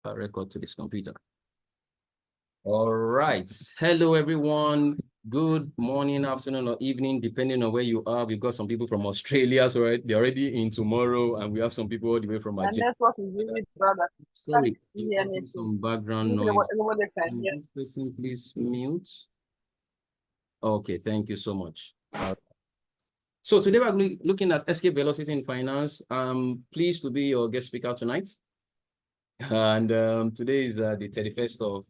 a record to this computer. All right. Hello, everyone. Good morning, afternoon, or evening, depending on where you are. We've got some people from Australia, so they're already in tomorrow, and we have some people all the way from My Nigeria. network is really brother. Sorry, Can't you're hear getting anything. some background Maybe noise. everybody can Can hear. this person please mute? Okay, thank you so much. So today we're looking at escape velocity in finance. I'm pleased to be your guest speaker tonight. And today is the 31st of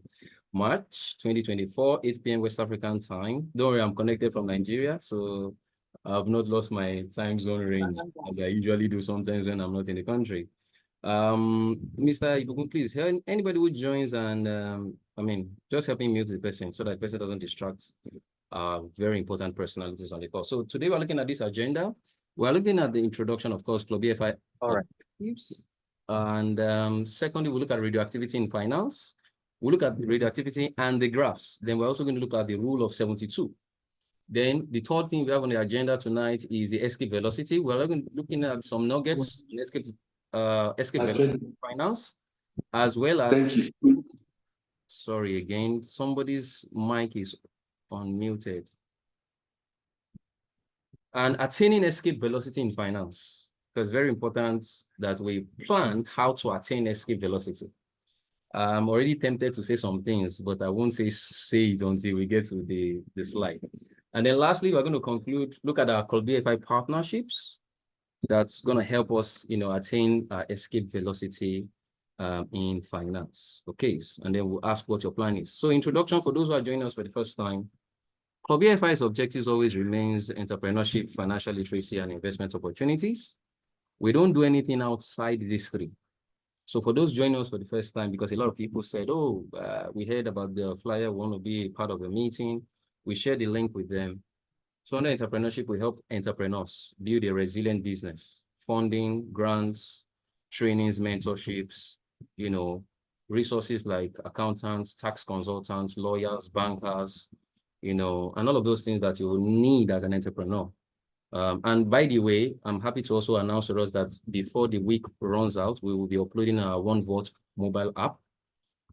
March 2024, 8 p.m. West African time. Don't worry, I'm connected from Nigeria, so I've not lost my time zone range as I usually do sometimes when I'm not in the country. Mr. Ibuku, please, anybody who joins and just helping mute the person so that the person doesn't distract very important personalities on the call. So today we're looking at this agenda. We're looking at the introduction, of course, Club BFI objectives. And secondly, we'll look at radioactivity in finance. We'll look at radioactivity and the graphs. Then we're also going to look at the rule of 72. Then the third thing we have on the agenda tonight is the escape velocity. We're looking at some nuggets in escape velocity in finance, as well as... Thank you. Sorry, again, somebody's mic is unmuted. And attaining escape velocity in finance. Because it's very important that we plan how to attain escape velocity. I'm already tempted to say some things, but I won't say it until we get to the slide. And then lastly, we're going to conclude, look at our Club BFI partnerships. That's going to help us, attain escape velocity in finance. Okay, and then we'll ask what your plan is. So introduction for those who are joining us for the first time. Club BFI's objectives always remains entrepreneurship, financial literacy, and investment opportunities. We don't do anything outside these three. So for those joining us for the first time, because a lot of people said, oh, we heard about the flyer, want to be a part of the meeting. We share the link with them. So under entrepreneurship, we help entrepreneurs build a resilient business, funding, grants, trainings, mentorships, resources like accountants, tax consultants, lawyers, bankers, and all of those things that you will need as an entrepreneur. And by the way, I'm happy to also announce to us that before the week runs out, we will be uploading our One Vote mobile app.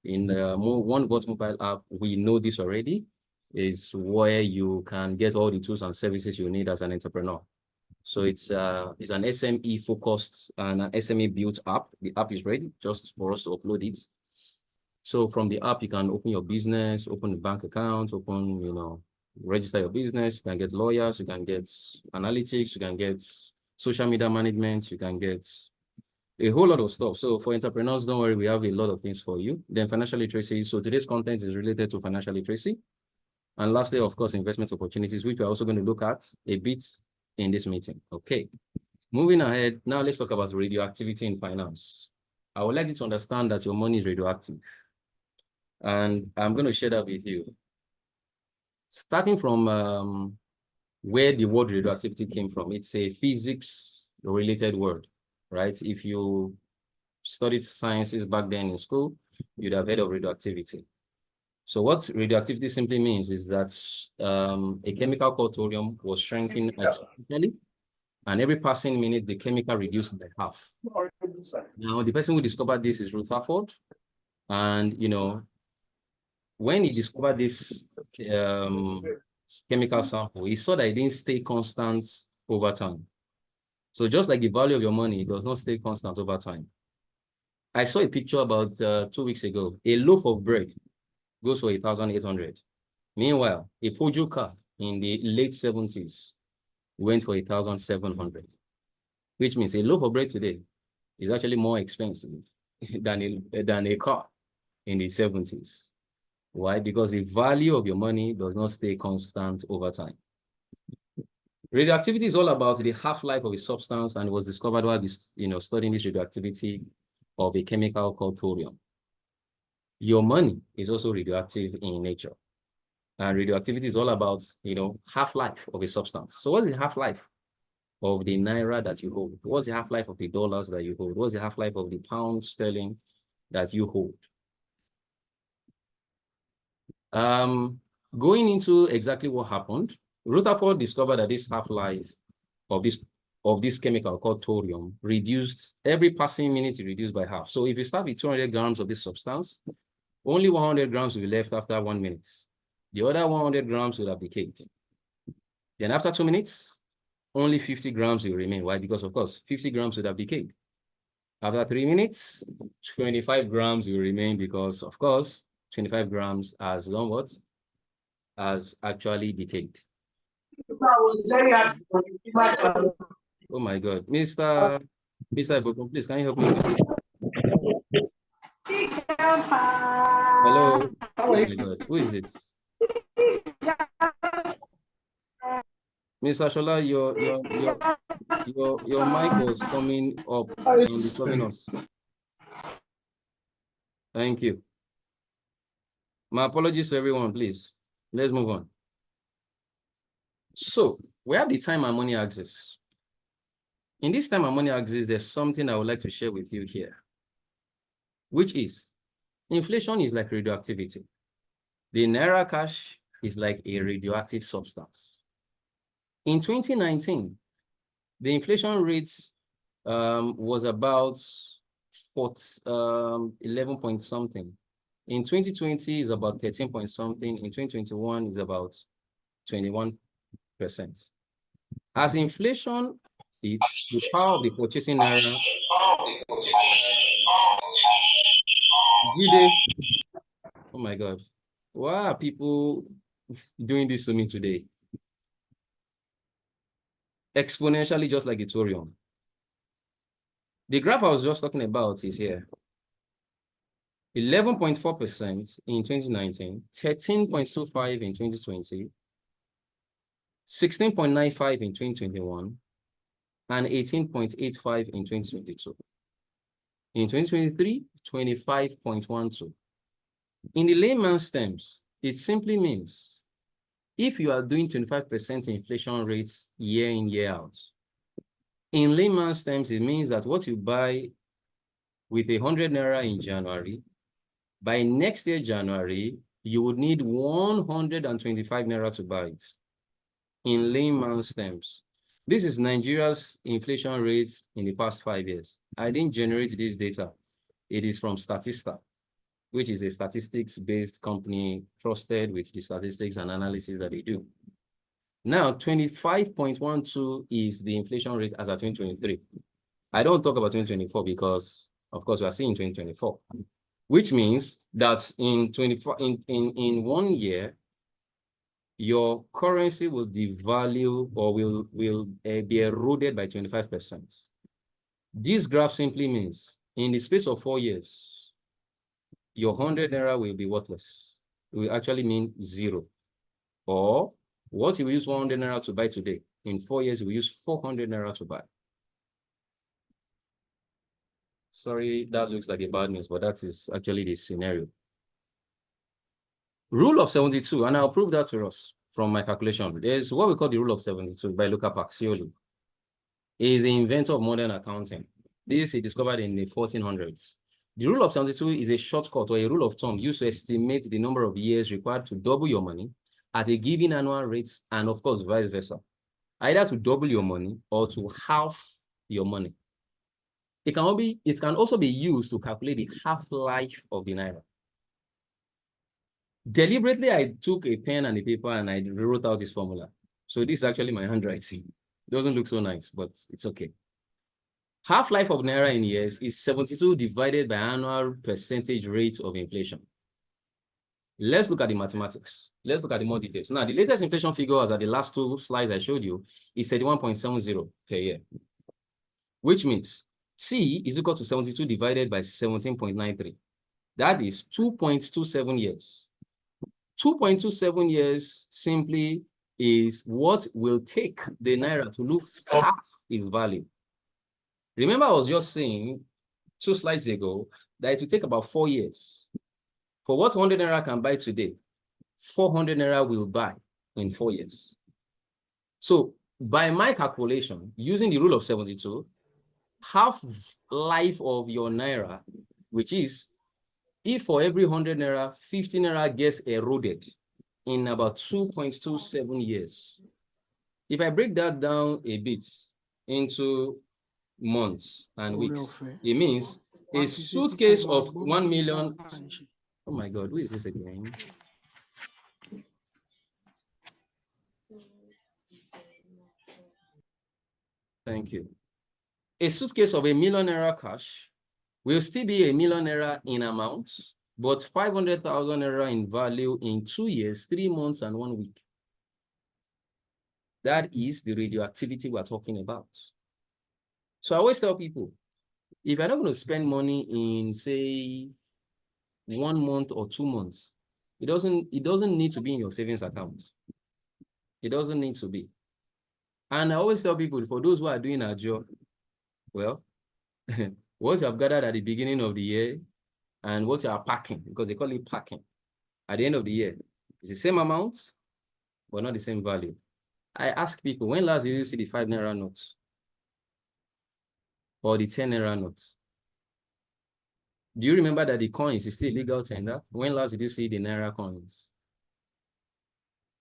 In the One Vote mobile app, we know this already, is where you can get all the tools and services you need as an entrepreneur. So it's an SME focused and an SME built app. The app is ready just for us to upload it. So from the app, you can open your business, open a bank account, register your business. You can get lawyers, you can get analytics, you can get social media management, you can get a whole lot of stuff. So for entrepreneurs, don't worry, we have a lot of things for you. Then financial literacy. So today's content is related to financial literacy. And lastly, of course, investment opportunities, which we're also going to look at a bit in this meeting. Okay. Moving ahead, now let's talk about radioactivity in finance. I would like you to understand that your money is radioactive. And I'm going to share that with you. Starting from where the word radioactivity came from, it's a physics-related word, right? If you studied sciences back then in school, you'd have heard of radioactivity. So what radioactivity simply means is that a chemical called thorium was shrinking exponentially, and every passing minute, the chemical reduced by half. Now, the person who discovered this is Rutherford, and, when he discovered this chemical sample, he saw that it didn't stay constant over time. So just like the value of your money, it does not stay constant over time. I saw a picture about 2 weeks ago. A loaf of bread goes for 1,800. Meanwhile, a Peugeot car in the late 70s went for 1,700, which means a loaf of bread today is actually more expensive than a car in the 70s. Why? Because the value of your money does not stay constant over time. Radioactivity is all about the half-life of a substance, and it was discovered while studying this radioactivity of a chemical called thorium. Your money is also radioactive in nature. And radioactivity is all about, half-life of a substance. So what is the half-life of the naira that you hold? What's the half-life of the dollars that you hold? What's the half-life of the pound sterling that you hold? Going into exactly what happened, Rutherford discovered that this half-life of this of this chemical called thorium reduced, every passing minute reduced by half. So if you start with 200 grams of this substance, only 100 grams will be left after 1 minute. The other 100 grams will have decayed. Then after 2 minutes, only 50 grams will remain. Why? Because of course, 50 grams would have decayed. After 3 minutes, 25 grams will remain because of course, 25 grams has done what? Has actually decayed. Oh my God. Mr. Iboko, please, can you help me with this? Hello. Oh my God. Who is this? Mr. Shola, your mic was coming up and disturbing us. Thank you. My apologies to everyone, please. Let's move on. So we have the time and money axis. In this time and money axis, there's something I would like to share with you here, which is inflation is like radioactivity. The Naira cash is like a radioactive substance. In 2019, the inflation rate was about 11 point something. In 2020 is about 13 point something. In 2021 is about 21%. As inflation hits, the power of the purchasing Naira. Oh my God. Why are people doing this to me today? Exponentially, just like Ethereum. The graph I was just talking about is here. 11.4% in 2019, 13.25 in 2020, 16.95 in 2021, and 18.85 in 2022. In 2023, 25.12. In the layman's terms, it simply means if you are doing 25% inflation rates year in, year out, in layman's terms, it means that what you buy with 100 Naira in January, by next year, January, you would need 125 Naira to buy it. In layman's terms, this is Nigeria's inflation rates in the past 5 years. I didn't generate this data. It is from Statista, which is a statistics-based company trusted with the statistics and analysis that they do. Now, 25.12 is the inflation rate as of 2023. I don't talk about 2024 because, of course, we are seeing 2024, which means that in 1 year, your currency will devalue or will be eroded by 25%. This graph simply means in the space of 4 years, your 100 Naira will be worthless. It will actually mean zero. Or what you use 100 Naira to buy today, in 4 years, you will use 400 Naira to buy. Sorry, that looks like a bad news, but that is actually the scenario. Rule of 72, and I'll prove that to us from my calculation. There's what we call the rule of 72 by Luca Pacioli. He is the inventor of modern accounting. This he discovered in the 1400s. The rule of 72 is a shortcut or a rule of thumb used to estimate the number of years required to double your money at a given annual rate, and of course, vice versa. Either to double your money or to half your money. It can also be used to calculate the half-life of the Naira. Deliberately, I took a pen and a paper and I wrote out this formula. So this is actually my handwriting. It doesn't look so nice, but it's okay. Half-life of Naira in years is 72 divided by annual percentage rate of inflation. Let's look at the mathematics. Let's look at the more details. Now, the latest inflation figure, as at the last 2 slides I showed you, is 31.70 per year, which means T is equal to 72 divided by 17.93. That is 2.27 years. 2.27 years simply is what will take the Naira to lose half its value. Remember, I was just saying 2 slides ago that it will take about 4 years. For what 100 Naira can buy today, 400 Naira will buy in 4 years. So by my calculation, using the rule of 72, half life of your Naira, which is if for every 100 Naira, 50 Naira gets eroded in about 2.27 years. If I break that down a bit, into months and weeks. It means a suitcase of 1 million. Oh my God, who is this again? Thank you. A suitcase of ₦1 million cash will still be ₦1 million in amount, but 500,000 naira in value in 2 years, 3 months, and 1 week. That is the radioactivity we're talking about. So I always tell people, if you're not going to spend money in, say, 1 month or 2 months, it doesn't need to be in your savings account. It doesn't need to be. And I always tell people, for those who are doing a job, well, what you have gathered at the beginning of the year and what you are packing, because they call it packing, at the end of the year, it's the same amount, but not the same value. I ask people, when last did you see the 5 naira notes or the 10 naira notes? Do you remember that the coins is still legal tender? When last did you see the naira coins?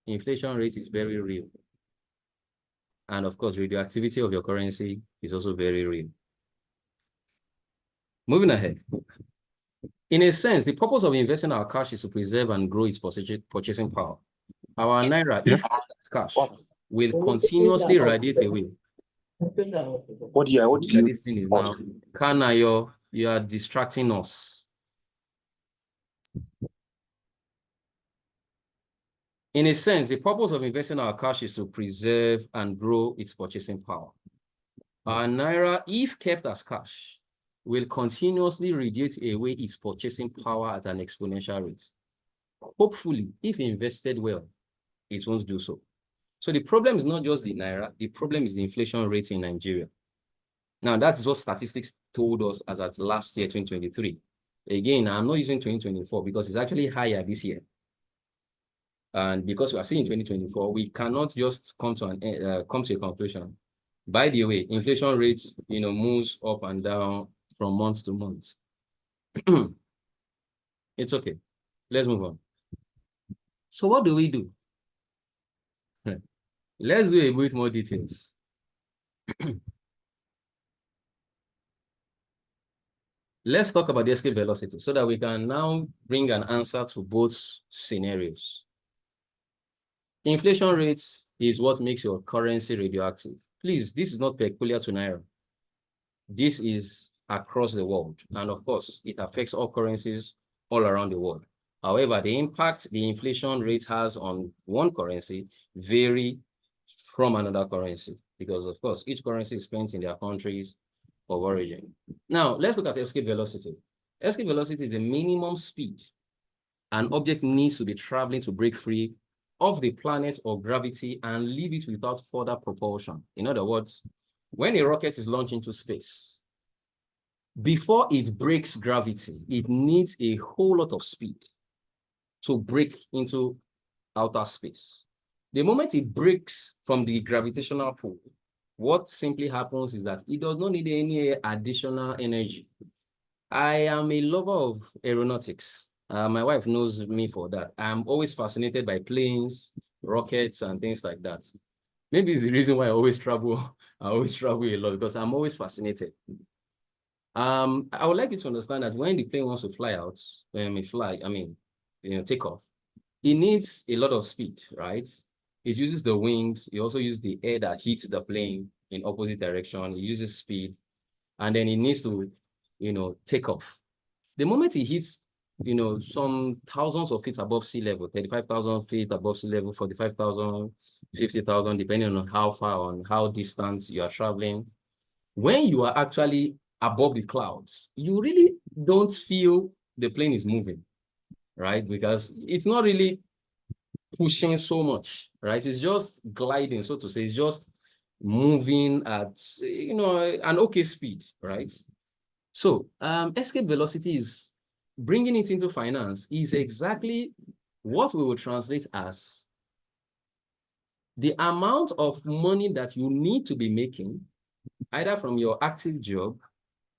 Inflation rate is very real. And of course, radioactivity of your currency is also very real. Moving ahead. In a sense, the purpose of investing our cash is to preserve and grow its purchasing power. Our naira, if cash, will continuously radiate away. This thing is now, Kanayo, you are distracting us. In a sense, the purpose of investing our cash is to preserve and grow its purchasing power. Our naira, if kept as cash, will continuously radiate away its purchasing power at an exponential rate. Hopefully, if invested well, it won't do so. So the problem is not just the naira, the problem is the inflation rate in Nigeria. Now, that is what statistics told us as at last year, 2023. Again, I'm not using 2024 because it's actually higher this year. And because we are seeing 2024, we cannot just come to a conclusion. By the way, inflation rates, moves up and down from month to month. It's okay. Let's move on. So what do we do? Let's do a bit more details. Let's talk about the escape velocity so that we can now bring an answer to both scenarios. Inflation rates is what makes your currency radioactive. Please, this is not peculiar to Naira. This is across the world. And of course, it affects all currencies all around the world. However, the impact the inflation rate has on one currency vary from another currency because, of course, each currency is spent in their countries of origin. Now, let's look at escape velocity. Escape velocity is the minimum speed an object needs to be traveling to break free of the planet or gravity and leave it without further propulsion. In other words, when a rocket is launched into space, before it breaks gravity, it needs a whole lot of speed to break into outer space. The moment it breaks from the gravitational pull, what simply happens is that it does not need any additional energy. I am a lover of aeronautics. My wife knows me for that. I'm always fascinated by planes, rockets, and things like that. Maybe it's the reason why I always travel. I always travel a lot because I'm always fascinated. I would like you to understand that when the plane wants to fly out, take off, it needs a lot of speed, right? It uses the wings. It also uses the air that hits the plane in opposite direction. It uses speed, and then it needs to, take off. The moment it hits, some thousands of feet above sea level, 35,000 feet above sea level, 45,000, 50,000, depending on how far, on how distant you are traveling. When you are actually above the clouds, you really don't feel the plane is moving, right? Because it's not really pushing so much, right? It's just gliding, so to say. It's just moving at, an okay speed, right? So escape velocity is, bringing it into finance, is exactly what we will translate as the amount of money that you need to be making, either from your active job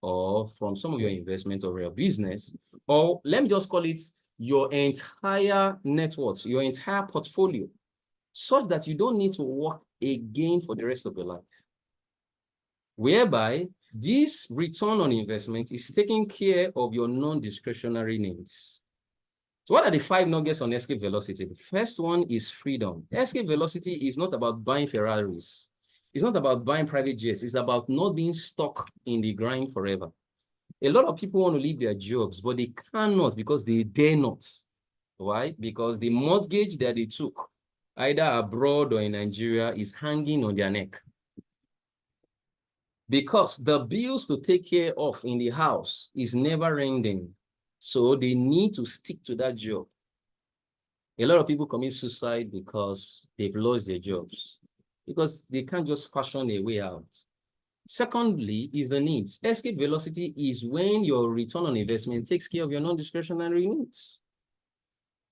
or from some of your investment or your business, or let me just call it your entire net worth, your entire portfolio, such that you don't need to work again for the rest of your life. whereby this return on investment is taking care of your non-discretionary needs. So what are the 5 nuggets on escape velocity? The first one is freedom. Escape velocity is not about buying Ferraris. It's not about buying private jets. It's about not being stuck in the grind forever. A lot of people want to leave their jobs, but they cannot because they dare not. Why? Because the mortgage that they took, either abroad or in Nigeria, is hanging on their neck. Because the bills to take care of in the house is never ending. So they need to stick to that job. A lot of people commit suicide because they've lost their jobs, because they can't just fashion a way out. Secondly, is the needs. Escape velocity is when your return on investment takes care of your non-discretionary needs.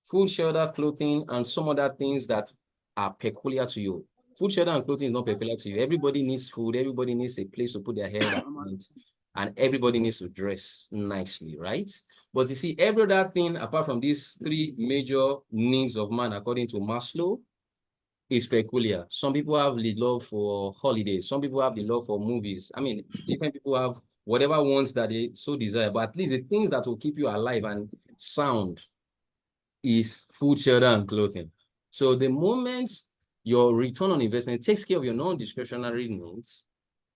Food, shelter, clothing, and some other things that are peculiar to you. Food, shelter, and clothing is not peculiar to you. Everybody needs food. Everybody needs a place to put their head at night. And everybody needs to dress nicely, right? But you see, every other thing, apart from these 3 major needs of man, according to Maslow, is peculiar. Some people have the love for holidays. Some people have the love for movies. I mean, different people have whatever wants that they so desire. But at least the things that will keep you alive and sound is food, shelter, and clothing. So the moment your return on investment takes care of your non-discretionary needs,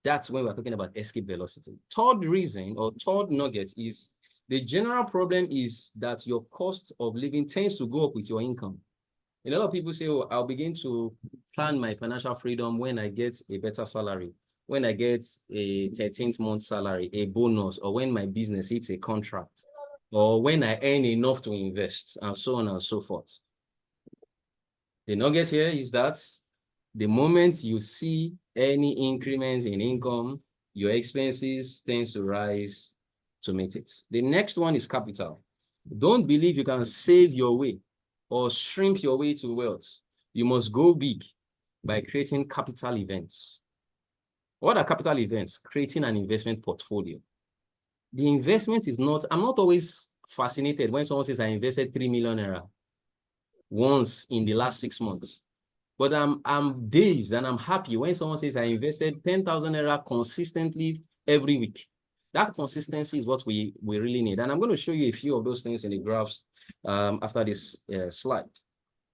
that's when we're talking about escape velocity. Third reason or third nugget is the general problem is that your cost of living tends to go up with your income. A lot of people say, oh, I'll begin to plan my financial freedom when I get a better salary, when I get a 13th month salary, a bonus, or when my business hits a contract, or when I earn enough to invest, and so on and so forth. The nugget here is that the moment you see any increment in income, your expenses tend to rise to meet it. The next one is capital. Don't believe you can save your way or shrink your way to wealth. You must go big by creating capital events. What are capital events? Creating an investment portfolio. The investment is not, I'm not always fascinated when someone says I invested 3 million naira once in the last 6 months. But I'm dazed and I'm happy when someone says I invested 10,000 naira consistently every week. That consistency is what we really need. And I'm going to show you a few of those things in the graphs after this slide.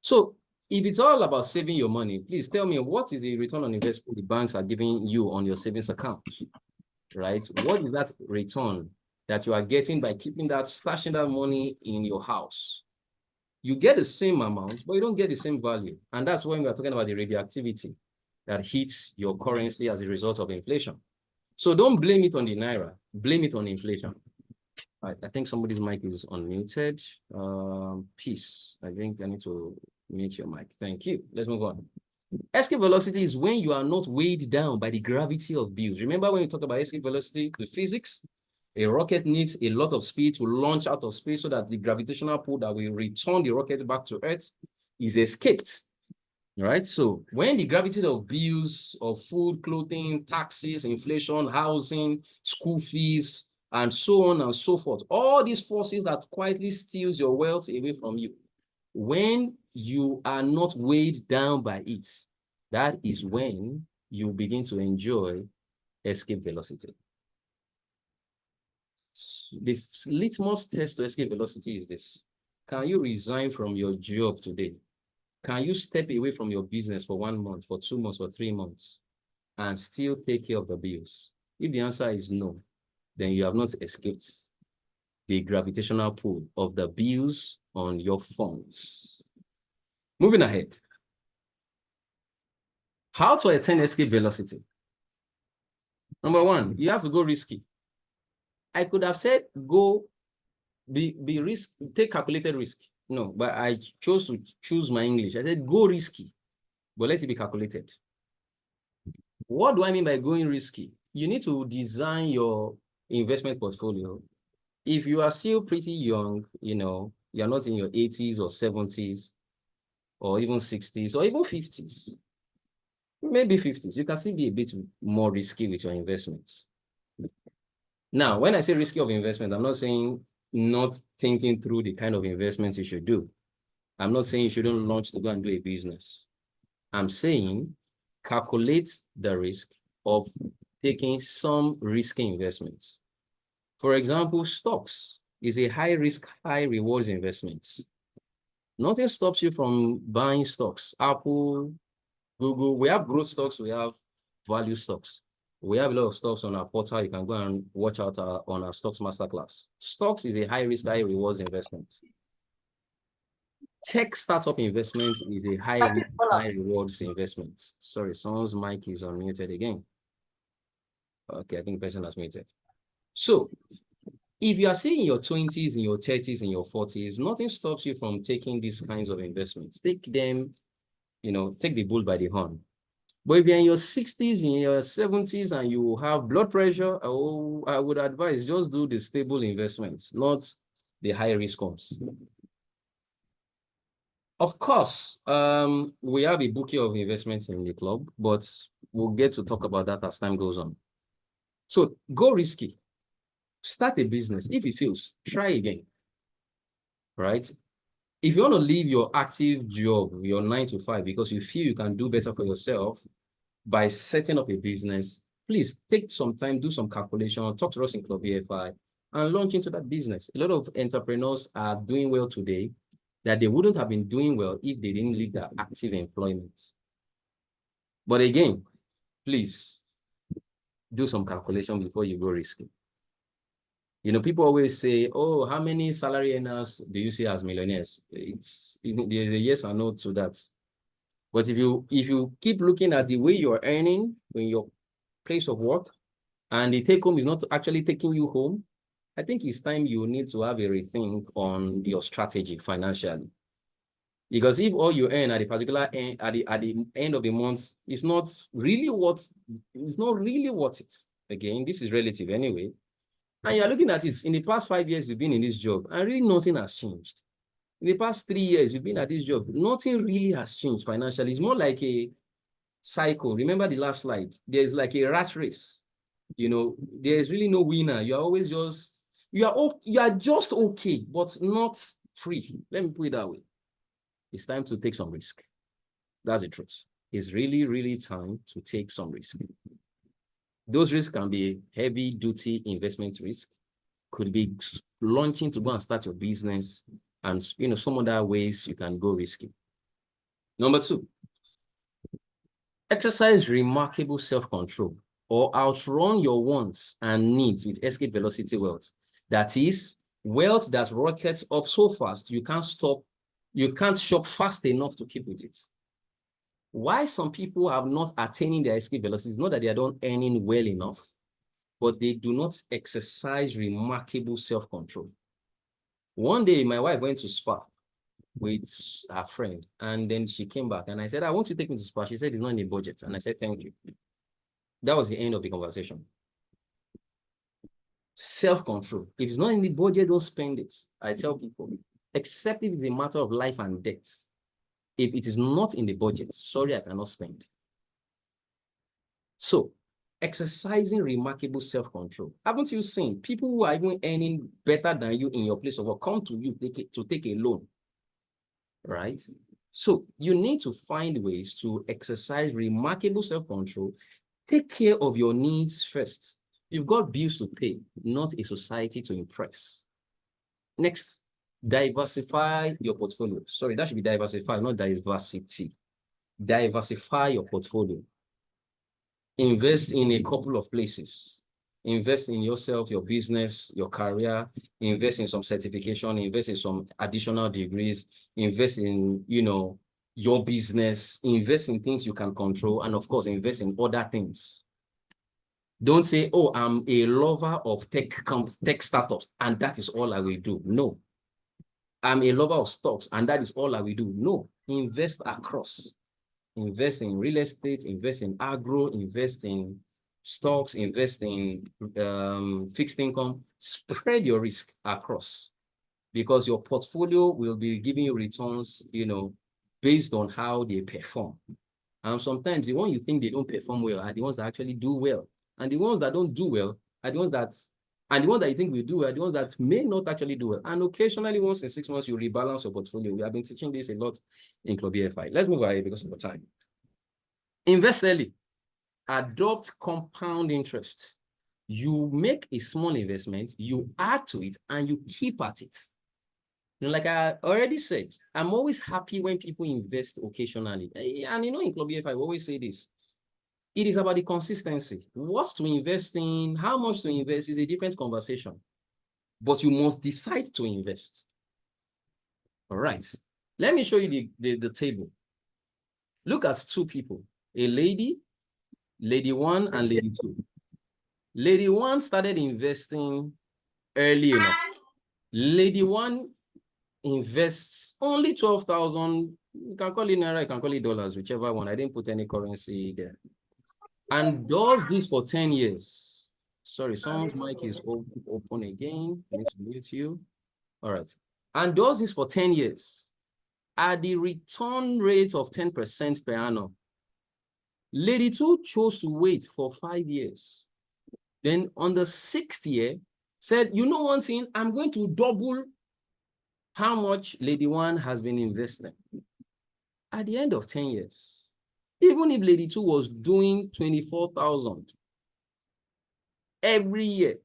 So if it's all about saving your money, please tell me, what is the return on investment the banks are giving you on your savings account, right? What is that return that you are getting by keeping that, stashing that money in your house? You get the same amount, but you don't get the same value. And that's when we are talking about the radioactivity that hits your currency as a result of inflation. So don't blame it on the Naira, blame it on inflation. I think somebody's mic is unmuted. Peace. I think I need to mute your mic. Thank you. Let's move on. Escape velocity is when you are not weighed down by the gravity of bills. Remember when we talk about escape velocity, the physics? A rocket needs a lot of speed to launch out of space so that the gravitational pull that will return the rocket back to Earth is escaped. Right? So when the gravity of bills of food, clothing, taxes, inflation, housing, school fees, and so on and so forth, all these forces that quietly steals your wealth away from you, when you are not weighed down by it, that is when you begin to enjoy escape velocity. The litmus test to escape velocity is this. Can you resign from your job today? Can you step away from your business for 1 month, for 2 months, for 3 months, and still take care of the bills? If the answer is no, then you have not escaped the gravitational pull of the bills on your funds. Moving ahead. How to attain escape velocity? Number 1, you have to go risky. I could have said go be risk, take calculated risk. No, but I chose to choose my English. I said go risky, but let it be calculated. What do I mean by going risky? You need to design your investment portfolio. If you are still pretty young, you're not in your 80s or 70s or even 60s or even 50s, maybe 50s, you can still be a bit more risky with your investments. Now, when I say risky of investment, I'm not saying not thinking through the kind of investments you should do. I'm not saying you shouldn't launch to go and do a business. I'm saying calculate the risk of taking some risky investments. For example, stocks is a high risk, high rewards investment. Nothing stops you from buying stocks. Apple, Google, we have growth stocks, we have value stocks. We have a lot of stocks on our portal. You can go and watch out on our stocks masterclass. Stocks is a high risk, high rewards investment. Tech startup investment is a high risk, high rewards investment. Sorry, someone's mic is unmuted again. Okay, I think the person has muted. So if you are saying in your 20s, in your 30s, in your 40s, nothing stops you from taking these kinds of investments. Take them, take the bull by the horn. But if you're in your 60s, in your 70s, and you have blood pressure, I would advise just do the stable investments, not the high risk ones. Of course, we have a bouquet of investments in the club, but we'll get to talk about that as time goes on. So go risky. Start a business. If it fails, try again, right? If you want to leave your active job, your 9 to 5, because you feel you can do better for yourself by setting up a business, please take some time, do some calculation, talk to us in Club BFI, and launch into that business. A lot of entrepreneurs are doing well today that they wouldn't have been doing well if they didn't leave their active employment. But again, please do some calculation before you go risky. People always say, oh, how many salary earners do you see as millionaires? There's a yes or no to that. But if you keep looking at the way you're earning in your place of work and the take home is not actually taking you home, I think it's time you need to have a rethink on your strategy financially. Because if all you earn at a particular end, at the end of the month is not really worth it. Again, this is relative anyway. And you're looking at it, in the past 5 years, you've been in this job, and really nothing has changed. In the past 3 years, you've been at this job, nothing really has changed financially. It's more like a cycle. Remember the last slide? There's like a rat race. There's really no winner. You're always just, you are just okay, but not free. Let me put it that way. It's time to take some risk. That's the truth. It's really, really time to take some risk. Those risks can be heavy-duty investment risk, could be launching to go and start your business, and some other ways you can go risky. Number 2, exercise remarkable self-control or outrun your wants and needs with escape velocity wealth. That is, wealth that rockets up so fast you can't shop fast enough to keep with it. Why some people have not attaining their escape velocity is not that they are not earning well enough, but they do not exercise remarkable self-control. One day, my wife went to spa with her friend, and then she came back, and I said, I want you to take me to spa. She said, it's not in the budget. And I said, thank you. That was the end of the conversation. Self-control. If it's not in the budget, don't spend it. I tell people, except if it's a matter of life and death. If it is not in the budget, sorry, I cannot spend. So, exercising remarkable self-control. Haven't you seen people who are even earning better than you in your place of work come to you to take a loan, right? So, you need to find ways to exercise remarkable self-control. Take care of your needs first. You've got bills to pay, not a society to impress. Next, diversify your portfolio. Sorry, that should be diversify, not diversity. Diversify your portfolio. Invest in a couple of places. Invest in yourself, your business, your career. Invest in some certification. Invest in some additional degrees. Invest in, your business. Invest in things you can control. And of course, invest in other things. Don't say, oh, I'm a lover of tech startups, and that is all I will do. No. I'm a lover of stocks, and that is all I will do. No. Invest across. Invest in real estate, invest in agro, invest in stocks, invest in fixed income. Spread your risk across, because your portfolio will be giving you returns, based on how they perform. And sometimes the ones you think they don't perform well are the ones that actually do well. And the ones that don't do well are the ones that, and the ones that you think will do well are the ones that may not actually do well. And occasionally, once in 6 months, you rebalance your portfolio. We have been teaching this a lot in Club BFI. Let's move ahead because of the time. Invest early. adopt compound interest. You make a small investment, you add to it, and you keep at it. Like I already said, I'm always happy when people invest occasionally. And in Club EF, I always say this. It is about the consistency. What to invest in, how much to invest is a different conversation. But you must decide to invest. All right. Let me show you the table. Look at two people, a lady one, and lady two. Lady one started investing early enough. Lady one invests only 12,000. You can call it Naira, you can call it dollars, whichever one. I didn't put any currency there. And does this for 10 years. Sorry, someone's mic is open again. I need to mute you. All right. And does this for 10 years at the return rate of 10% per annum. Lady two chose to wait for 5 years. Then on the 6th year, said, you know one thing, I'm going to double how much lady one has been investing. At the end of 10 years, even if lady two was doing 24,000 every year,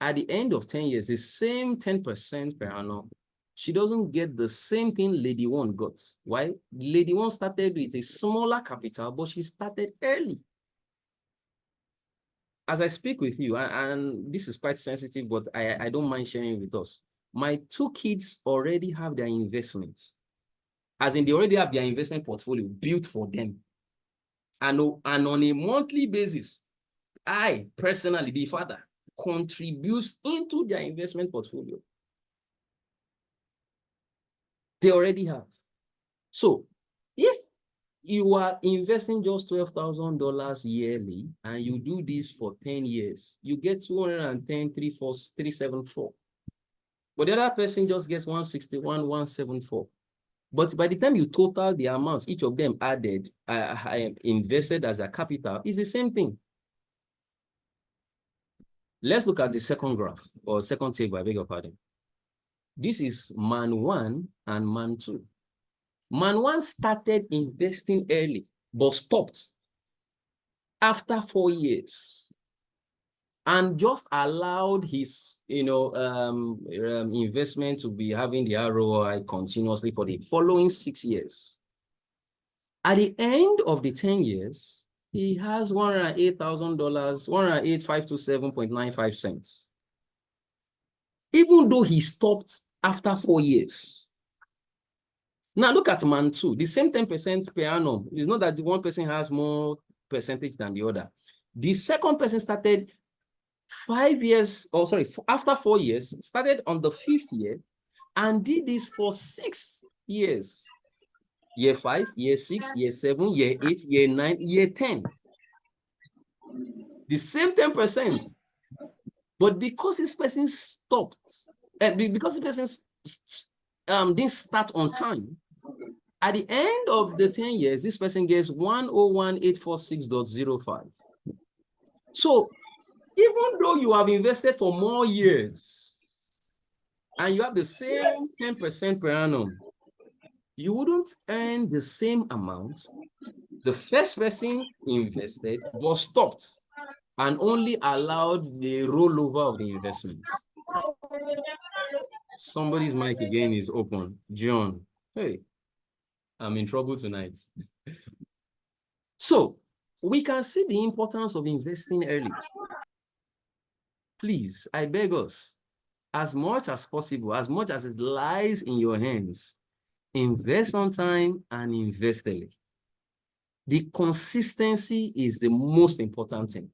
at the end of 10 years, the same 10% per annum, she doesn't get the same thing lady one got. Why? Lady one started with a smaller capital, but she started early. As I speak with you, and this is quite sensitive, but I don't mind sharing with us. My two kids already have their investments. As in, they already have their investment portfolio built for them. And on a monthly basis, I personally, the father, contributes into their investment portfolio. They already have. So if you are investing just $12,000 yearly and you do this for 10 years, you get 210,374. But the other person just gets 161,174. But by the time you total the amounts each of them added, invested as a capital, is the same thing. Let's look at the second graph or second table, I beg your pardon. This is man one and man two. Man one started investing early, but stopped after 4 years and just allowed his investment to be having the ROI continuously for the following 6 years. At the end of the 10 years, he has $108,000, 108,527.95 cents. Even though he stopped after 4 years. Now look at man two, the same 10% per annum. It's not that the one person has more percentage than the other. The second person started 5 years, after 4 years, started on the 5th year and did this for 6 years. Year 5, year 6, year 7, year 8, year 9, year 10. The same 10%. But because this person stopped, because this person didn't start on time, at the end of the 10 years, this person gets 101,846.05. So even though you have invested for more years and you have the same 10% per annum, you wouldn't earn the same amount. The first person invested but stopped and only allowed the rollover of the investments. Somebody's mic again is open. John, hey, I'm in trouble tonight. So we can see the importance of investing early. Please, I beg us, as much as possible, as much as it lies in your hands, invest on time and invest early. The consistency is the most important thing.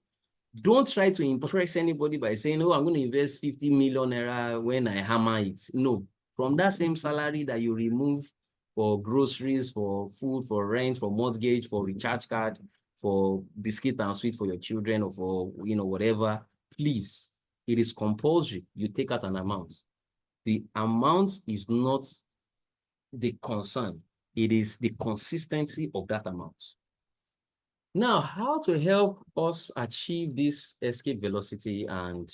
Don't try to impress anybody by saying, oh, I'm going to invest 50 million naira when I hammer it. No, from that same salary that you remove for groceries, for food, for rent, for mortgage, for recharge card, for biscuit and sweet for your children or for, whatever, please, it is compulsory. You take out an amount. The amount is not the concern. It is the consistency of that amount. Now, how to help us achieve this escape velocity and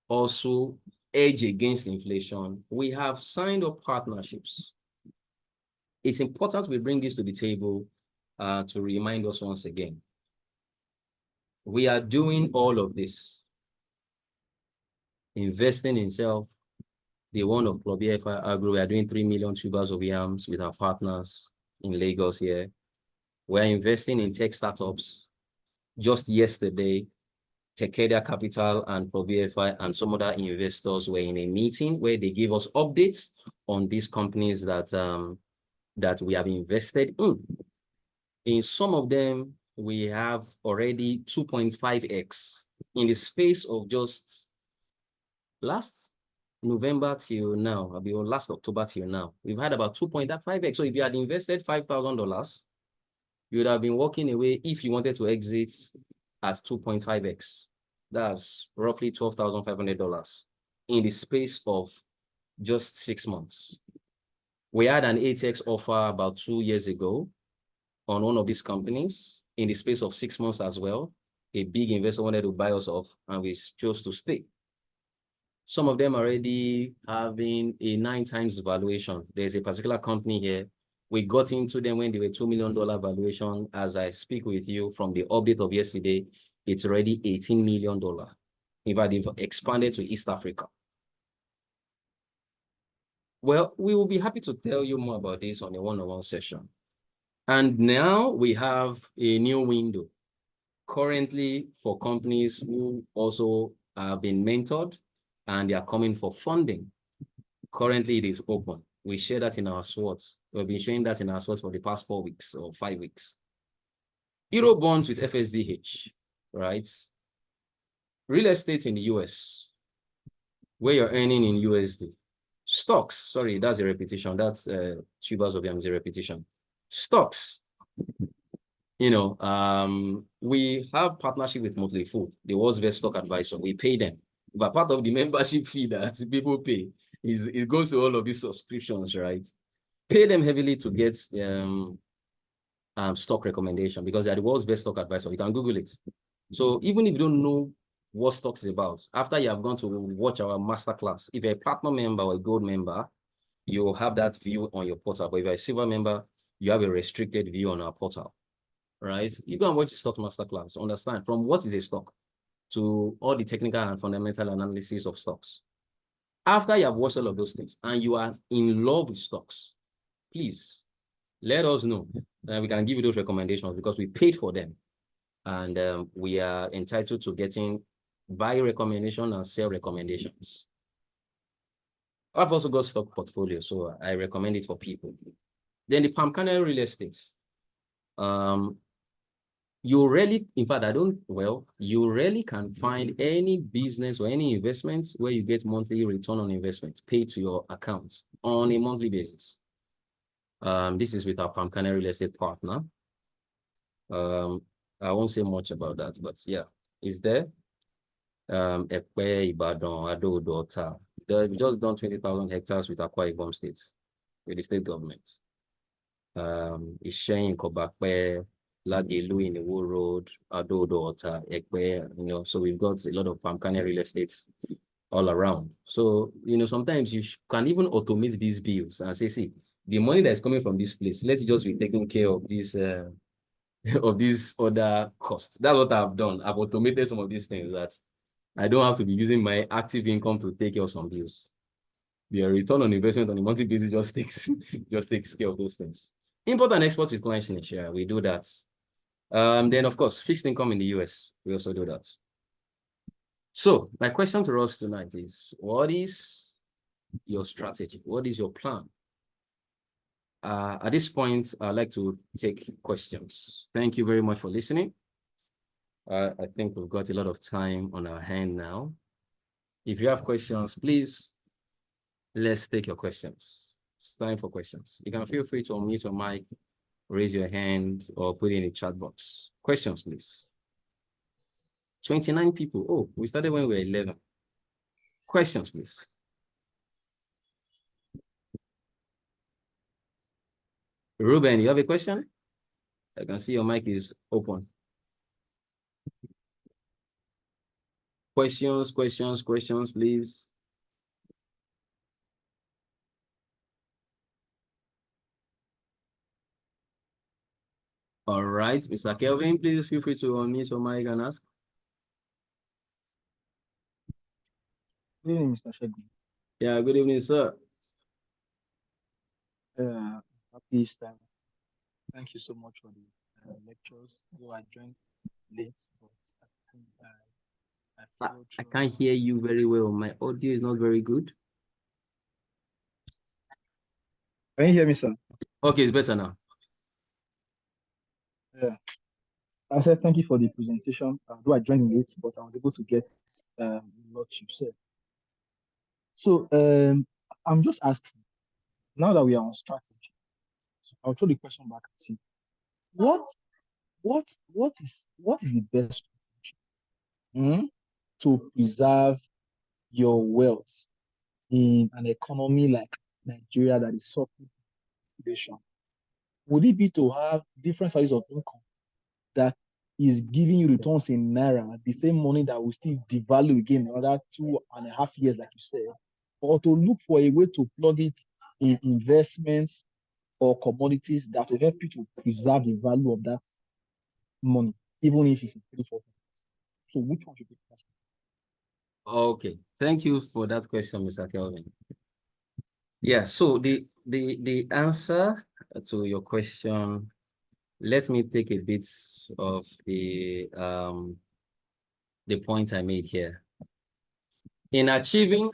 also edge against inflation? We have signed up partnerships. It's important we bring this to the table to remind us once again. We are doing all of this, investing in self. The one of Club EFI Agro, we are doing 3 million tubers of yams with our partners in Lagos here. We're investing in tech startups. Just yesterday, Tekedia Capital and Club EFI and some other investors were in a meeting where they gave us updates on these companies that, that we have invested in. In some of them, we have already 2.5x in the space of just last November till now, or last October till now. We've had about 2.5x. So if you had invested $5,000, you would have been walking away if you wanted to exit at 2.5x. That's roughly $12,500 in the space of just 6 months. We had an 8x offer about 2 years ago on one of these companies in the space of 6 months as well. A big investor wanted to buy us off and we chose to stay. Some of them already having a 9 times valuation. There's a particular company here. We got into them when they were $2 million valuation. As I speak with you from the update of yesterday, it's already $18 million. In fact, they've expanded to East Africa. Well, we will be happy to tell you more about this on a one-on-one session. And now we have a new window currently for companies who also have been mentored and they are coming for funding. Currently, it is open. We share that in our SWOTs. We've been sharing that in our SWOTs for the past 4 weeks or 5 weeks. Euro bonds with FSDH, right? Real estate in the US, where you're earning in USD. Stocks, sorry, that's a repetition. That's tubers of yams, a repetition. Stocks, you know, we have partnership with Motley Fool, the world's best stock advisor. We pay them. But part of the membership fee that people pay is it goes to all of these subscriptions, right? Pay them heavily to get stock recommendation because they're the world's best stock advisor. You can Google it. So even if you don't know what stocks is about, after you have gone to watch our masterclass, if you're a platinum member or a gold member, you will have that view on your portal. But if you're a silver member, you have a restricted view on our portal, right? You go and watch the stock masterclass, understand from what is a stock to all the technical and fundamental analysis of stocks. After you have watched all of those things and you are in love with stocks, please let us know. We can give you those recommendations because we paid for them. And we are entitled to getting buy recommendation and sell recommendations. I've also got stock portfolio, so I recommend it for people. Then the palm kernel real estate. You rarely, in fact, you rarely can find any business or any investments where you get monthly return on investment paid to your account on a monthly basis. This is with our palm kernel real estate partner. I won't say much about that, but yeah, it's there. Ekpe, Ibadan, Ado, Ota. We've just done 20,000 hectares with Akwa Ibom states, with the state government. Ishen, Kobakpe, Lagelu in the Wool Road, Ado, Ota, Ekpe, you know, so we've got a lot of palm kernel real estates all around. So, you know, sometimes you can even automate these bills and say, see, the money that's coming from this place, let's just be taking care of this of these other costs. That's what I've done. I've automated some of these things that I don't have to be using my active income to take care of some bills. The return on investment on a monthly basis just takes care of those things. Import and export with clients in Asia, we do that. Then of course, fixed income in the US, we also do that. So my question to us tonight is, what is your strategy? What is your plan? At this point, I'd like to take questions. Thank you very much for listening. I think we've got a lot of time on our hand now. If you have questions, please, let's take your questions. It's time for questions. You can feel free to unmute your mic, raise your hand, or put it in the chat box. Questions, please. 29 people. Oh, we started when we were 11. Questions, please. Ruben, you have a question? I can see your mic is open. Questions, please. All right, Mr. Kelvin, please feel free to unmute your mic and ask. Good evening, Mr. Shegun. Yeah, good evening, sir. Happy Easter. Thank you so much for the lectures. Though I joined late, but I think I followed I through can't hear you very well. My audio is not very good. Can you hear me, sir? Okay, it's better now. Yeah. I said thank you for the presentation. Though I joined late, but I was able to get what you said. So I'm just asking, now that we are on strategy, so I'll throw the question back at you. What is the best strategy to preserve your wealth in an economy like Nigeria that is suffering inflation? Would it be to have different sizes of income that is giving you returns in naira, the same money that will still devalue again in another 2.5 years, like you said, or to look for a way to plug it in investments or commodities that will help you to preserve the value of that money, even if it's in 3-4 years? So which one should be first? Okay, thank you for that question, Mr. Kelvin. Yeah, so the answer to your question, let me take a bit of the point I made here. In achieving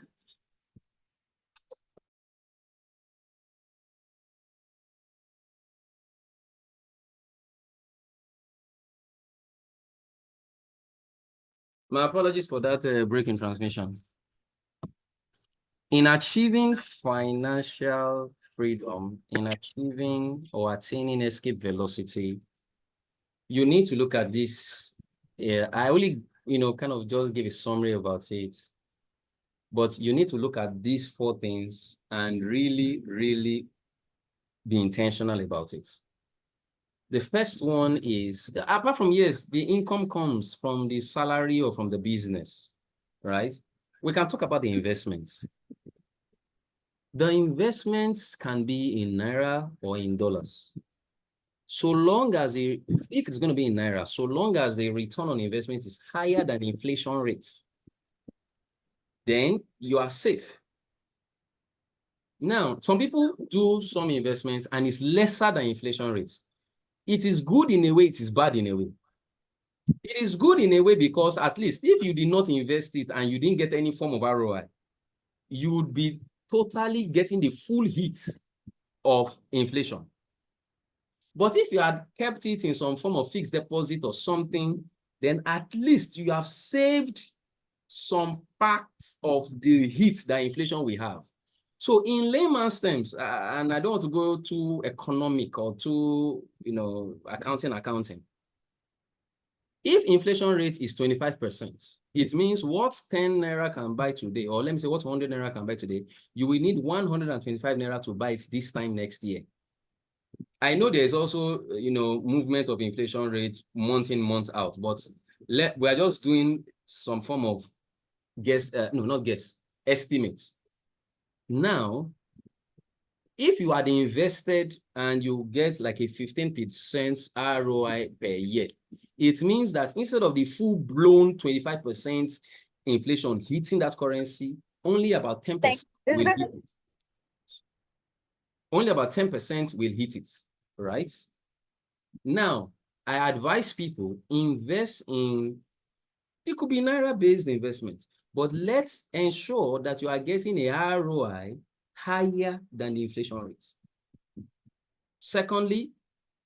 my apologies for that break in transmission. In achieving financial freedom, in achieving or attaining escape velocity, you need to look at this. Yeah, I only, kind of just give a summary about it. But you need to look at these 4 things and really, really be intentional about it. The first one is, apart from, yes, the income comes from the salary or from the business, right? We can talk about the investments. The investments can be in naira or in dollars. So long as if it's going to be in naira, so long as the return on investment is higher than inflation rates, then you are safe. Now, some people do some investments and it's lesser than inflation rates. It is good in a way, it is bad in a way. It is good in a way because at least if you did not invest it and you didn't get any form of ROI, you would be totally getting the full hit of inflation. But if you had kept it in some form of fixed deposit or something, then at least you have saved some parts of the hit that inflation will have. So in layman's terms, and I don't want to go too economic or too, accounting. If inflation rate is 25%, it means what 10 naira can buy today, or let me say what 100 naira can buy today, you will need 125 naira to buy it this time next year. I know there's also, movement of inflation rates month in, month out, but we are just doing some form of estimates. Now, if you had invested and you get like a 15% ROI per year, it means that instead of the full-blown 25% inflation hitting that currency, only about 10% will hit it. Only about 10% will hit it, right? Now, I advise people invest in, it could be naira-based investment, but let's ensure that you are getting a ROI higher than the inflation rates. Secondly,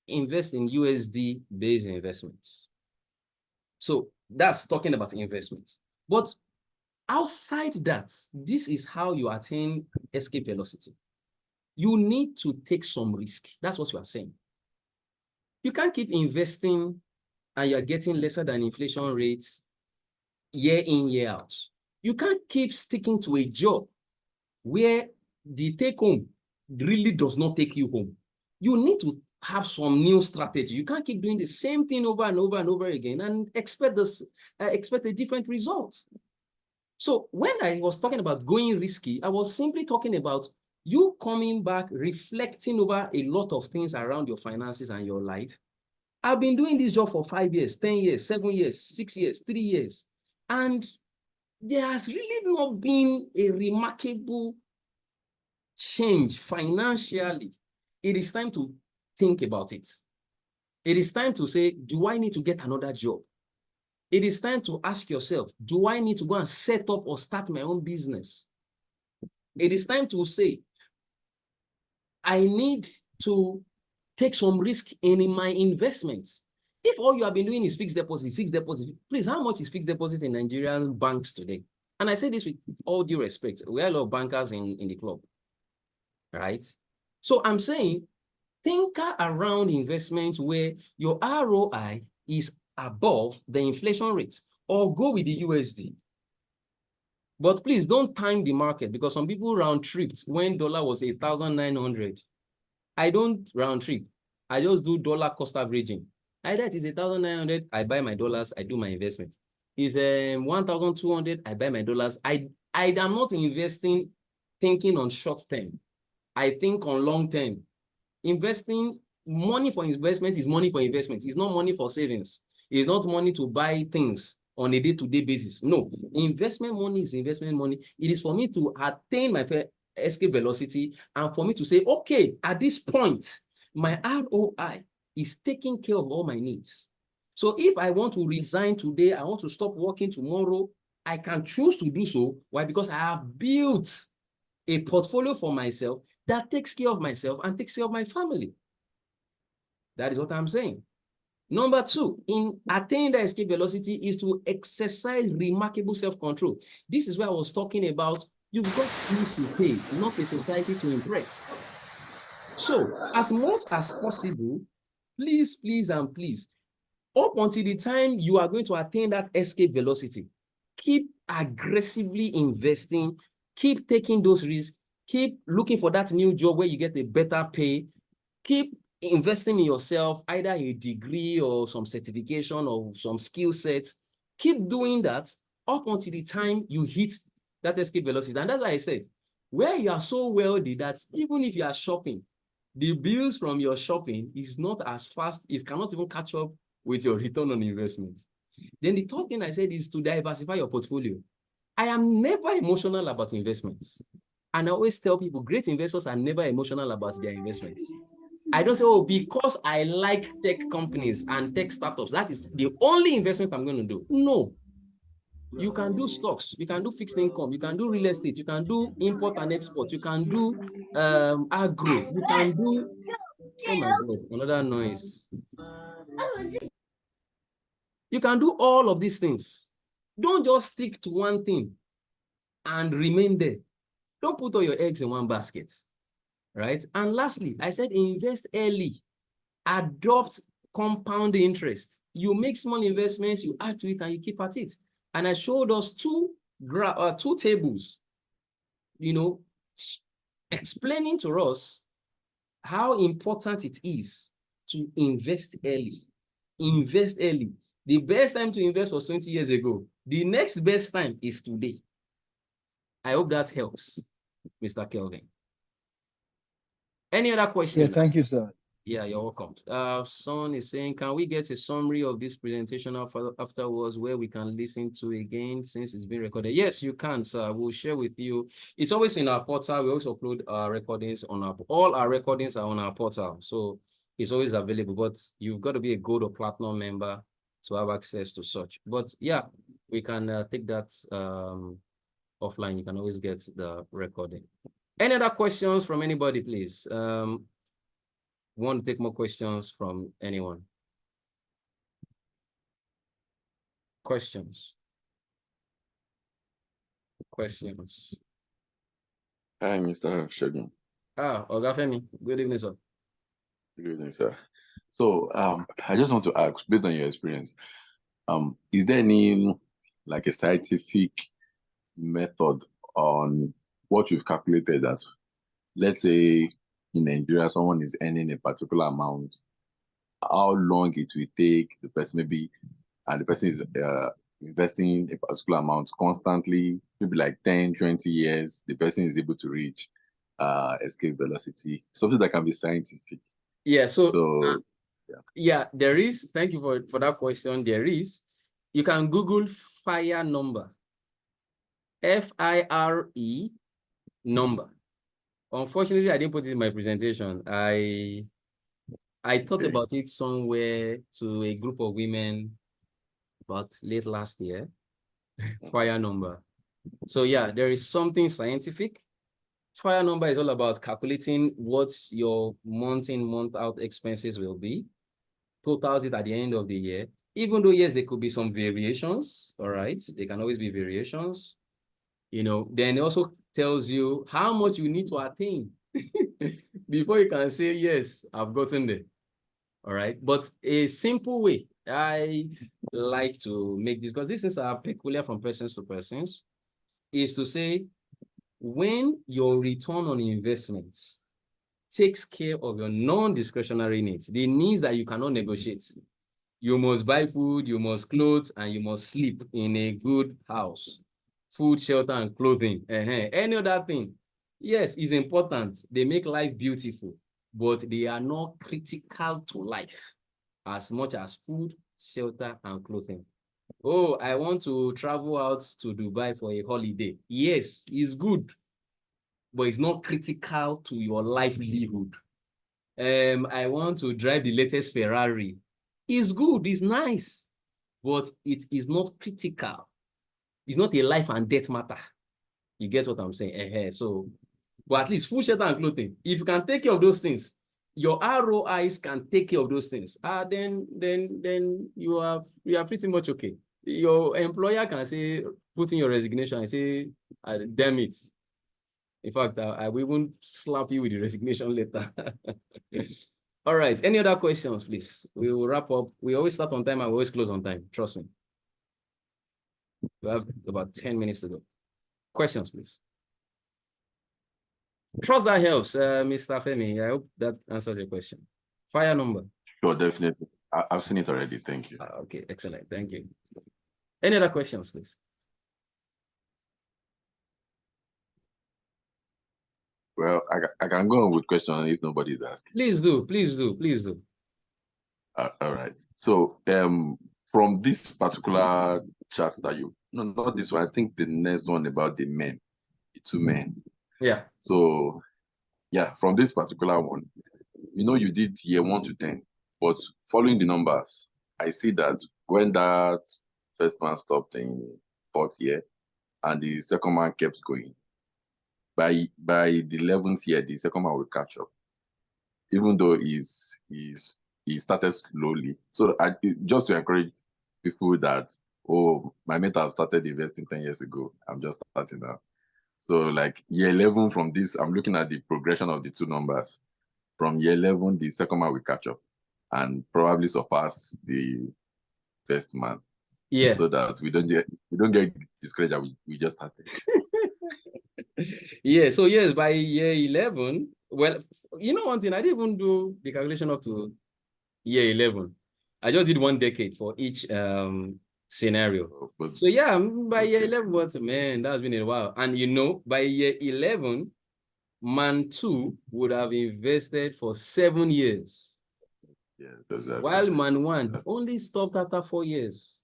invest in USD-based investments. So that's talking about investments. But outside that, this is how you attain escape velocity. You need to take some risk. That's what we are saying. You can't keep investing and you're getting lesser than inflation rates year in, year out. You can't keep sticking to a job where the take home really does not take you home. You need to have some new strategy. You can't keep doing the same thing over and over and over again and expect a different result. So when I was talking about going risky, I was simply talking about you coming back, reflecting over a lot of things around your finances and your life, I've been doing this job for 5 years, 10 years, 7 years, 6 years, 3 years. And there has really not been a remarkable change financially. It is time to think about it. It is time to say, do I need to get another job? It is time to ask yourself, do I need to go and set up or start my own business? It is time to say, I need to take some risk in my investments. If all you have been doing is fixed deposit, please, how much is fixed deposit in Nigerian banks today? And I say this with all due respect. We have a lot of bankers in the club, right? So I'm saying, think around investments where your ROI is above the inflation rate, or go with the USD. But please don't time the market, because some people round tripped when dollar was 8,900. I don't round trip. I just do dollar cost averaging. Either it is 8,900, I buy my dollars, I do my investment. Is 1,200, I buy my dollars. I am not investing thinking on short term. I think on long term. Investing, money for investment is money for investment. It's not money for savings. It's not money to buy things on a day-to-day basis. No, investment money is investment money. It is for me to attain my escape velocity, and for me to say, okay, at this point, my ROI is taking care of all my needs. So if I want to resign today, I want to stop working tomorrow, I can choose to do so. Why? Because I have built a portfolio for myself that takes care of myself and takes care of my family. That is what I'm saying. Number two, in attaining the escape velocity, is to exercise remarkable self-control. This is where I was talking about, you've got bills to pay, not a society to impress. So, as much as possible, please, please, and please, up until the time you are going to attain that escape velocity, keep aggressively investing, keep taking those risks, keep looking for that new job where you get a better pay, keep investing in yourself, either a degree or some certification or some skill sets. Keep doing that up until the time you hit that escape velocity. And that's why I said, where you are so wealthy that even if you are shopping, the bills from your shopping is not as fast, it cannot even catch up with your return on investment. Then the third thing I said is to diversify your portfolio. I am never emotional about investments. And I always tell people, great investors are never emotional about their investments. I don't say, oh, because I like tech companies and tech startups, that is the only investment I'm going to do. No. You can do stocks, you can do fixed income, you can do real estate, you can do import and export, you can do agro, you can do, oh my God, another noise. You can do all of these things. Don't just stick to one thing and remain there. Don't put all your eggs in one basket, right? And lastly, I said invest early. Adopt compound interest. You make small investments, you add to it, and you keep at it. And I showed us two tables, explaining to us how important it is to invest early. Invest early. The best time to invest was 20 years ago. The next best time is today. I hope that helps, Mr. Kelvin. Any other questions? Yeah, thank you, sir. Yeah, you're welcome. Son is saying, can we get a summary of this presentation afterwards where we can listen to again since it's been recorded? Yes, you can, sir. We'll share with you. It's always in our portal. We also upload our recordings on all our recordings are on our portal. So it's always available, but you've got to be a gold or platinum member to have access to such. But yeah, we can take that offline. You can always get the recording. Any other questions from anybody, please? Want to take more questions from anyone? Questions? Questions? Hi, Mr. Shegun. Ogafemi, good evening, sir. Good evening, sir. So, I just want to ask, based on your experience, is there any like a scientific method on what you've calculated that, let's say in Nigeria, someone is earning a particular amount, how long it will take the person maybe, and the person is investing a particular amount constantly, maybe like 10, 20 years, the person is able to reach escape velocity, something that can be scientific. Yeah, so Yeah, there is. Thank you for that question. There is. You can Google fire number. FIRE number. Unfortunately, I didn't put it in my presentation. I thought about it somewhere to a group of women about late last year. Fire number. So yeah, there is something scientific. Fire number is all about calculating what your month in, month out expenses will be. Totals it at the end of the year. Even though, yes, there could be some variations, all right? There can always be variations. Then it also tells you how much you need to attain before you can say, yes, I've gotten there. All right. But a simple way I like to make this, because these things are peculiar from persons to persons, is to say, when your return on investments takes care of your non-discretionary needs, the needs that you cannot negotiate. You must buy food, you must clothe, and you must sleep in a good house. Food, shelter, and clothing. Any other thing, yes, is important. They make life beautiful, but they are not critical to life as much as food, shelter, and clothing. Oh, I want to travel out to Dubai for a holiday. Yes, it's good, but it's not critical to your livelihood. I want to drive the latest Ferrari. It's good, it's nice, but it is not critical. It's not a life and death matter. You get what I'm saying? So, but at least food, shelter, and clothing. If you can take care of those things, your ROIs can take care of those things. Then you are pretty much okay. Your employer can say, put in your resignation and say, damn it. In fact, I won't slap you with the resignation letter. All right. Any other questions, please? We will wrap up. We always start on time and we always close on time. Trust me. We have about 10 minutes to go. Questions, please. Trust that helps, Mr. Femi. I hope that answers your question. Fire number. Sure, definitely. I've seen it already. Thank you. Okay, excellent. Thank you. Any other questions, please? Well, I can go on with questions if nobody's asking. Please do, please do, please do. All right. So, from this particular chart that no, not this one. I think the next one about the two men. Yeah. So, yeah, from this particular one, you did year 1 to 10, but following the numbers, I see that when that first man stopped in 4th year and the second man kept going, by the 11th year, the second man will catch up, even though he started slowly. So just to encourage people that, oh, my mate has started investing 10 years ago, I'm just starting now. So like year 11 from this, I'm looking at the progression of the two numbers. From year 11, the second man will catch up and probably surpass the first man. Yeah. So that we don't get discouraged that we just started. Yeah. So yes, by year 11, well, one thing, I didn't even do the calculation up to year 11. I just did 1 decade for each scenario. So yeah, by year 11, but man, that's been a while. And by year 11, man 2 would have invested for 7 years. Yes, exactly. While man 1 only stopped after 4 years.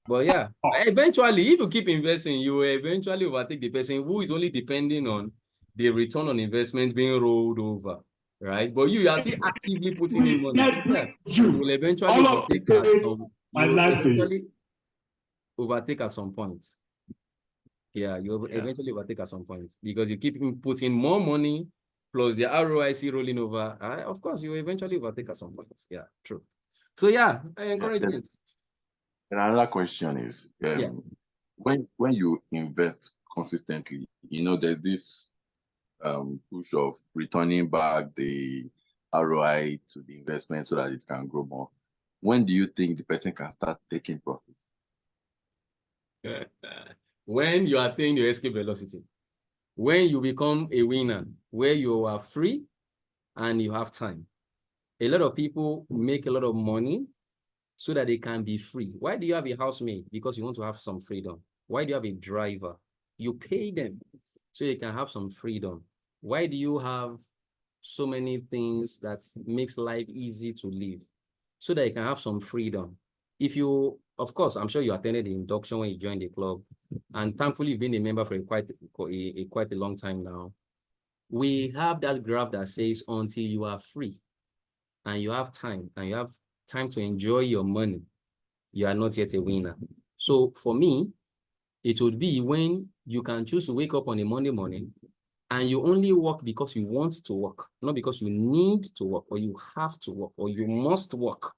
But yeah, eventually, if you keep investing, you will eventually overtake the person who is only depending on the return on investment being rolled over, right? But you are still actively putting in money. So yeah, you will eventually overtake at some point. Yeah, you'll eventually overtake at some point because you keep putting more money plus the ROIC rolling over. Of course, you will eventually overtake at some point. Yeah, true. So yeah, encouragement. And another question is, when you invest consistently, there's this push of returning back the ROI to the investment so that it can grow more. When do you think the person can start taking profits? When you attain your escape velocity, when you become a winner, where you are free and you have time. A lot of people make a lot of money so that they can be free. Why do you have a housemaid? Because you want to have some freedom. Why do you have a driver? You pay them so you can have some freedom. Why do you have so many things that makes life easy to live so that you can have some freedom. If you, of course, I'm sure you attended the induction when you joined the club, and thankfully you've been a member for quite a long time now. We have that graph that says until you are free and you have time to enjoy your money, you are not yet a winner. So for me, it would be when you can choose to wake up on a Monday morning and you only work because you want to work, not because you need to work or you have to work or you must work,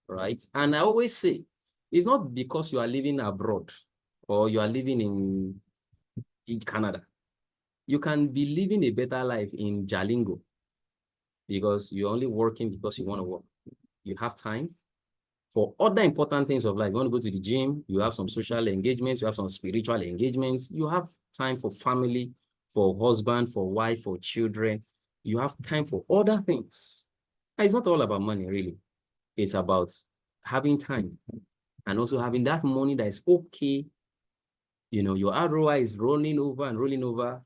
right? And I always say, it's not because you are living abroad or you are living in Canada. You can be living a better life in Jalingo because you're only working because you want to work. You have time for other important things of life. You want to go to the gym, you have some social engagements, you have some spiritual engagements, you have time for family, for husband, for wife, for children. You have time for other things. And it's not all about money, really. It's about having time and also having that money that is okay. You know, your ROI is rolling over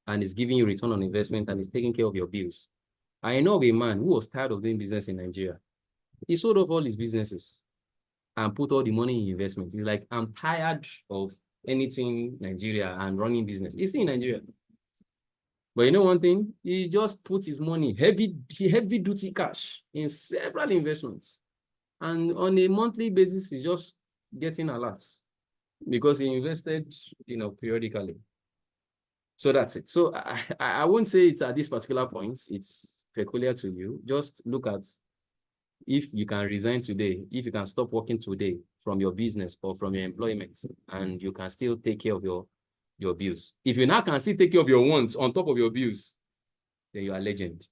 and it's giving you return on investment and it's taking care of your bills. I know of a man who was tired of doing business in Nigeria. He sold off all his businesses and put all the money in investment. He's like, I'm tired of anything Nigeria and running business. He's in Nigeria. But you know one thing? He just put his money, heavy duty cash in several investments. And on a monthly basis, he's just getting alerts because he invested, periodically. So that's it. So I won't say it's at this particular point. It's peculiar to you. Just look at if you can resign today, if you can stop working today from your business or from your employment, and you can still take care of your bills. If you now can still take care of your wants on top of your bills, then you are a legend.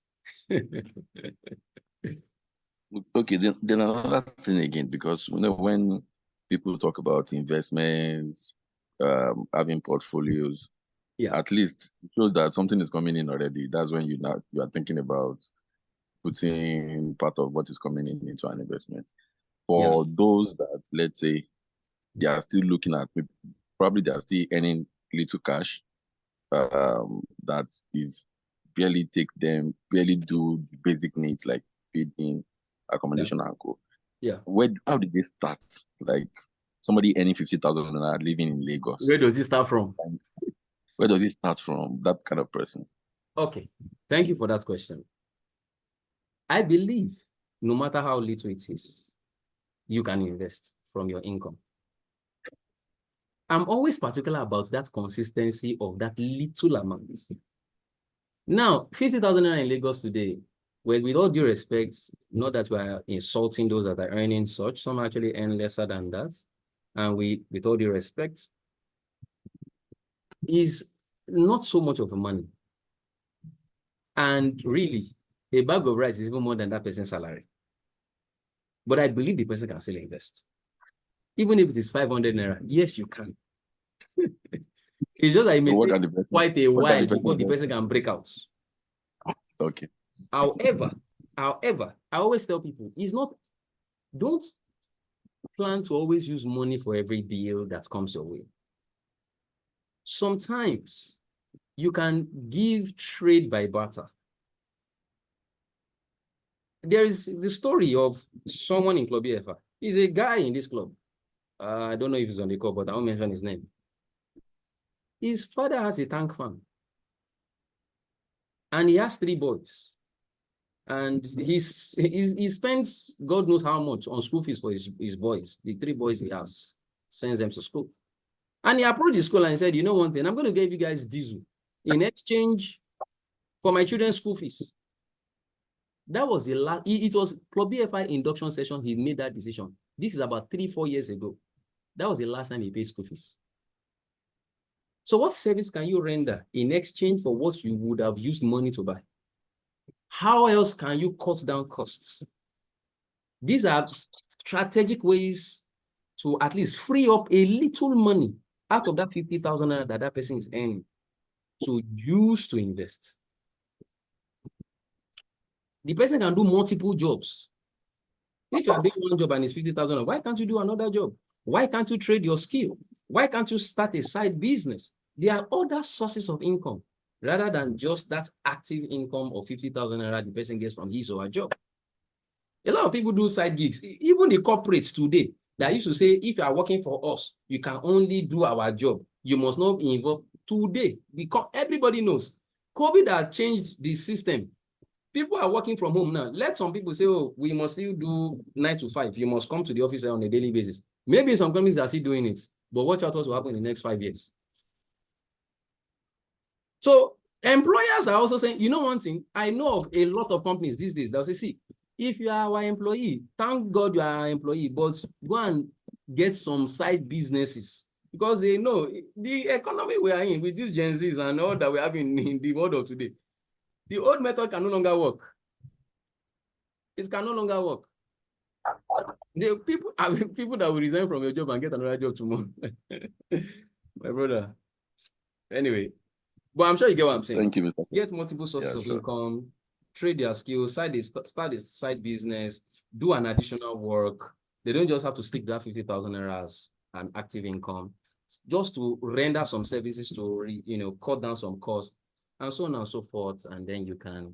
Okay, then another thing again, because when people talk about investments, having portfolios, Yeah, at least it shows that something is coming in already. That's when you are thinking about putting part of what is coming in into an investment. yeah, For those that, let's say, they are still looking at, probably they are still earning little cash, that is barely do basic needs like feeding, yeah, accommodation, and co. yeah. How did they start? Like somebody earning 50,000 and living in Where Lagos. does it start from? Where does it start from? That kind of person. Okay, thank you for that question. I believe no matter how little it is, you can invest from your income. I'm always particular about that consistency of that little amount. Now, 50,000 in Lagos today, well, with all due respect, not that we are insulting those that are earning such, some actually earn lesser than that. And with all due respect, is not so much of a money. And really, a bag of rice is even more than that person's salary. But I believe the person can still invest. Even if it is 500 naira, yes, you can. It's just that it So may what take kind of person? quite a What kind while of person before the invest? person can break out. Okay. However, I always tell people, don't plan to always use money for every deal that comes your way. Sometimes you can give trade by barter. There is the story of someone in Club EFA. He's a guy in this club. I don't know if he's on the call, but I won't mention his name. His father has a tank farm. And he has 3 boys. And he spends God knows how much on school fees for his boys. The 3 boys he has, sends them to school. And he approached the school and he said, you know one thing, I'm going to give you guys diesel in exchange for my children's school fees. That was the last, it was Club BFI induction session, he made that decision. This is about 3-4 years ago. That was the last time he paid school fees. So what service can you render in exchange for what you would have used money to buy? How else can you cut down costs? These are strategic ways to at least free up a little money out of that 50,000 that person is earning to use to invest. The person can do multiple jobs. If you are doing one job and it's 50,000, why can't you do another job? Why can't you trade your skill? Why can't you start a side business? There are other sources of income rather than just that active income of 50,000 naira the person gets from his or her job. A lot of people do side gigs. Even the corporates today that used to say, if you are working for us, you can only do our job. You must not be involved. Today, because everybody knows, COVID has changed the system. People are working from home now. Let some people say, oh, we must still do 9 to 5. You must come to the office on a daily basis. Maybe some companies are still doing it, but watch out what will happen in the next 5 years. So employers are also saying, you know one thing, I know of a lot of companies these days, they'll say, see, if you are our employee, thank God you are our employee, but go and get some side businesses. Because they know the economy we are in with these Gen Zs and all that we have in the world of today, the old method can no longer work. It can no longer work. The people that will resign from your job and get another job tomorrow. My brother. Anyway, but I'm sure you get what I'm saying. Thank you, Mr. Get multiple sources of income, trade their skills, start a side business, do an additional work. They don't just have to stick that 50,000 naira as an active income, just to render some services to cut down some costs and so on and so forth. And then you can,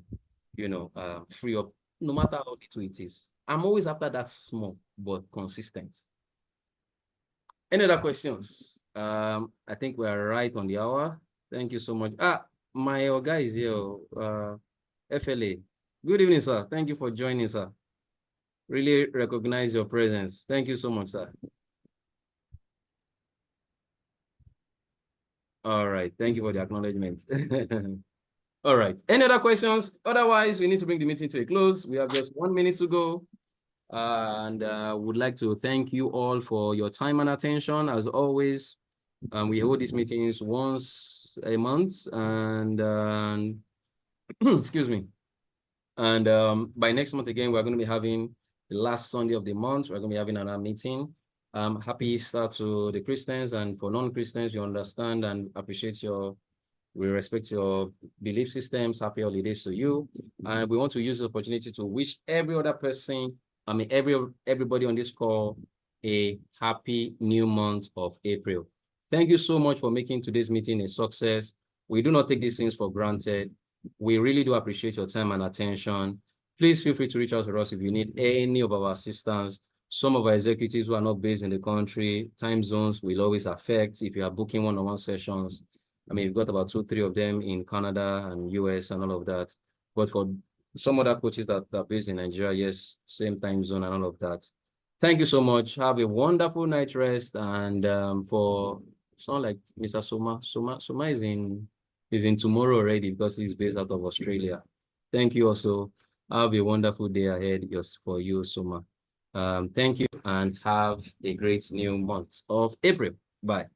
free up, no matter how little it is. I'm always after that small but consistent. Any other questions? I think we are right on the hour. Thank you so much. My guy is here, FLA. Good evening, sir. Thank you for joining, sir. Really recognize your presence. Thank you so much, sir. All right. Thank you for the acknowledgement. All right. Any other questions? Otherwise, we need to bring the meeting to a close. We have just 1 minute to go. And would like to thank you all for your time and attention. As always, we hold these meetings once a month, and excuse me. And by next month again, we're going to be having the last Sunday of the month. We're going to be having another meeting. Happy Easter to the Christians, and for non-Christians, you understand and appreciate we respect your belief systems. Happy holidays to you. And we want to use the opportunity to wish every other person, everybody on this call, a happy new month of April. Thank you so much for making today's meeting a success. We do not take these things for granted. We really do appreciate your time and attention. Please feel free to reach out to us if you need any of our assistance. Some of our executives who are not based in the country, time zones will always affect if you are booking one-on-one sessions. We've got about 2-3 of them in Canada and US and all of that. But for some other coaches that are based in Nigeria, yes, same time zone and all of that. Thank you so much. Have a wonderful night rest. And for someone like Mr. Soma is in tomorrow already because he's based out of Australia. Thank you also. Have a wonderful day ahead for you, Soma. Thank you and have a great new month of April. Bye.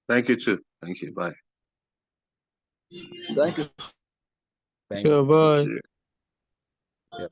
Thank you too. Thank you. Bye. Thank you. Thank you. Bye. Thank you. Yep.